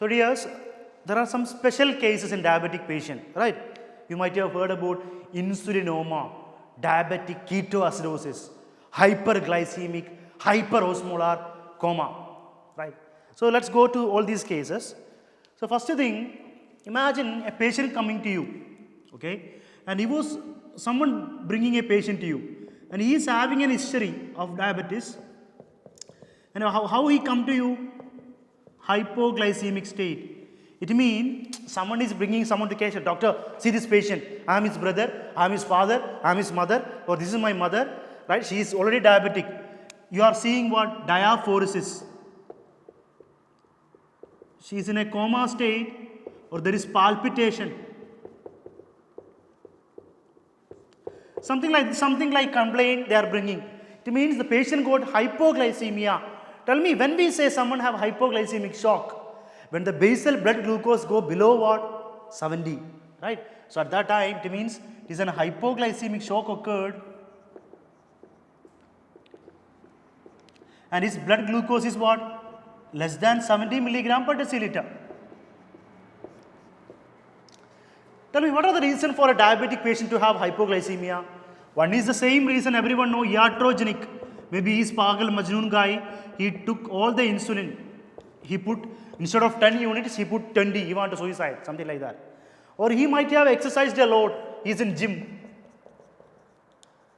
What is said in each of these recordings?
So dears, there are some special cases in diabetic patient, right? You might have heard about insulinoma, diabetic ketoacidosis, hyperglycemic, hyperosmolar coma, right? So let's go to all these cases. So first thing, imagine a patient coming to you, okay? And he was someone bringing a patient to you, and he is having an history of diabetes. And how he come to you? Hypoglycemic state. It means someone is bringing someone to care. Doctor, see this patient. I am his brother, I am his father, I am his mother, or this is my mother, right? She is already diabetic. You are seeing what? Diaphoresis. She is in a coma state, or there is palpitation. Something like complaint they are bringing. It means the patient got hypoglycemia. Tell me, when we say someone have hypoglycemic shock, when the basal blood glucose go below what? 70, right? So at that time, it means it is an hypoglycemic shock occurred, and his blood glucose is what? Less than 70 milligram per deciliter. Tell me, what are the reasons for a diabetic patient to have hypoglycemia? One is the same reason everyone know, iatrogenic. Maybe he's Pagal Majnoon guy, he took all the insulin. He put, instead of 10 units, he put 20, he want to suicide, something like that. Or he might have exercised a lot, he's in gym,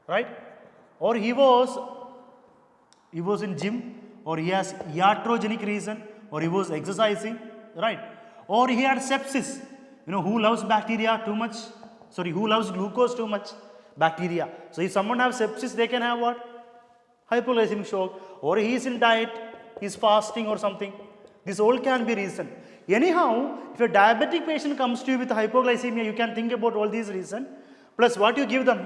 right? Or he was in gym, or he has iatrogenic reason, or he was exercising, right? Or he had sepsis. You know, who loves bacteria too much? Sorry, who loves glucose too much? Bacteria. So if someone has sepsis, they can have what? Hypoglycemic shock. Or he is in diet, he is fasting or something. This all can be reason. Anyhow, if a diabetic patient comes to you with hypoglycemia, you can think about all these reasons. Plus what you give them?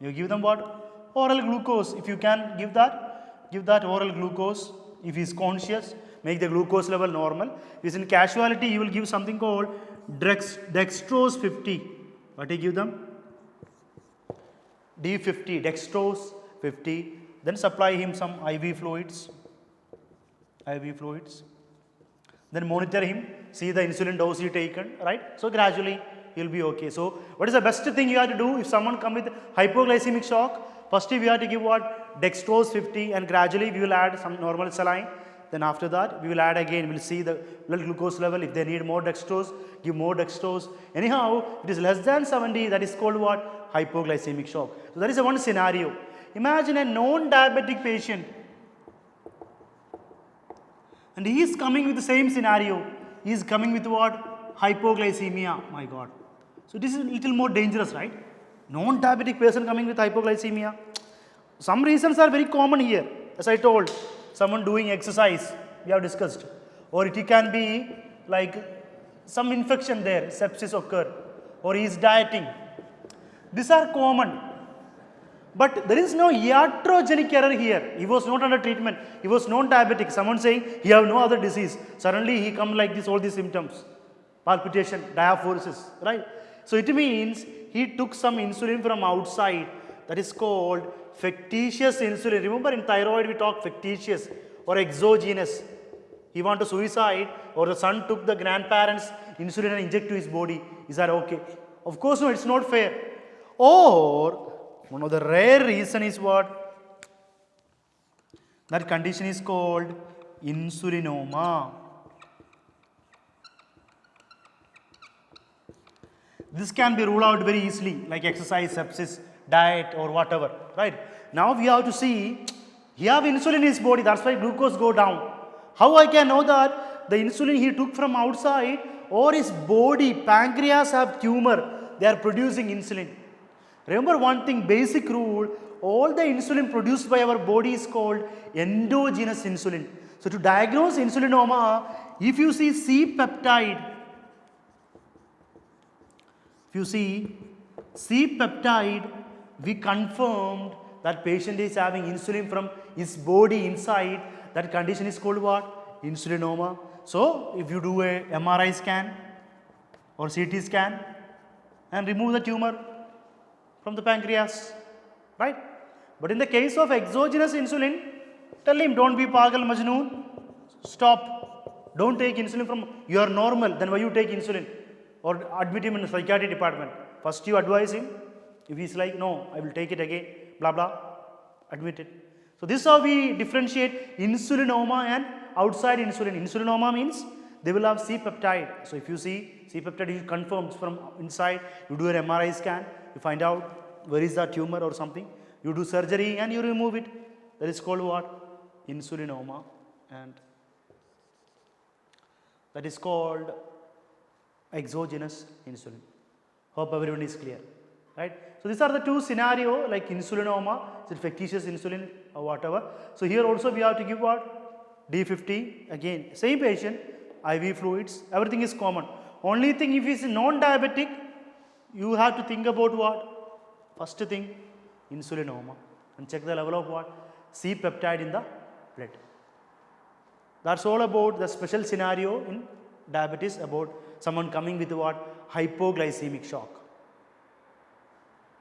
You give them what? Oral glucose. If you can give that oral glucose. If he is conscious, make the glucose level normal. If he is in casualty, you will give something called dextrose 50. What do you give them? D50, dextrose 50. Then supply him some IV fluids. Then monitor him, see the insulin dose he taken, right? So gradually he will be okay. So what is the best thing you have to do if someone come with hypoglycemic shock? First we have to give what? Dextrose 50, and gradually we will add some normal saline. Then after that we will add again, we will see the blood glucose level. If they need more dextrose, give more dextrose. Anyhow, it is less than 70, that is called what? Hypoglycemic shock. So that is one scenario. Imagine a non-diabetic patient, and he is coming with the same scenario. He is coming with what? Hypoglycemia. My God. So this is a little more dangerous, right? Non-diabetic person coming with hypoglycemia. Some reasons are very common here. As I told, someone doing exercise, we have discussed. Or it can be like some infection there, sepsis occur. Or he is dieting. These are common. But there is no iatrogenic error here. He was not under treatment. He was non-diabetic. Someone saying he have no other disease. Suddenly he come like this, all these symptoms. Palpitation, diaphoresis, right? So it means he took some insulin from outside. That is called factitious insulin. Remember in thyroid we talk factitious or exogenous. He want to suicide, or the son took the grandparents' insulin and inject to his body. Is that okay? Of course no, it's not fair. Or one of the rare reason is what? That condition is called insulinoma. This can be ruled out very easily, like exercise, sepsis, diet or whatever, right? Now we have to see, he have insulin in his body, that's why glucose go down. How I can know that? The insulin he took from outside, or his body, pancreas have tumor, they are producing insulin. Remember one thing, basic rule, all the insulin produced by our body is called endogenous insulin. So to diagnose insulinoma, if you see C-peptide, we confirmed that patient is having insulin from his body inside. That condition is called what? Insulinoma. So if you do a MRI scan or CT scan and remove the tumor from the pancreas, right? But in the case of exogenous insulin, tell him don't be Pagal Majnoon, stop. Don't take insulin from, you are normal, then why you take insulin? Or admit him in the psychiatry department. First you advise him, if he's like, no, I will take it again, blah, blah, admit it. So this is how we differentiate insulinoma and outside insulin. Insulinoma means they will have C-peptide. So if you see C-peptide, you confirm it's from inside, you do an MRI scan, you find out where is the tumor or something, you do surgery and you remove it. That is called what? Insulinoma, and that is called exogenous insulin. Hope everyone is clear, right? So these are the two scenario, like insulinoma, is it fictitious insulin or whatever. So here also we have to give what? D50, again same patient, IV fluids, everything is common. Only thing, if he is non-diabetic, you have to think about what? First thing, insulinoma, and check the level of what? C-peptide in the blood. That's all about the special scenario in diabetes, about someone coming with what? Hypoglycemic shock.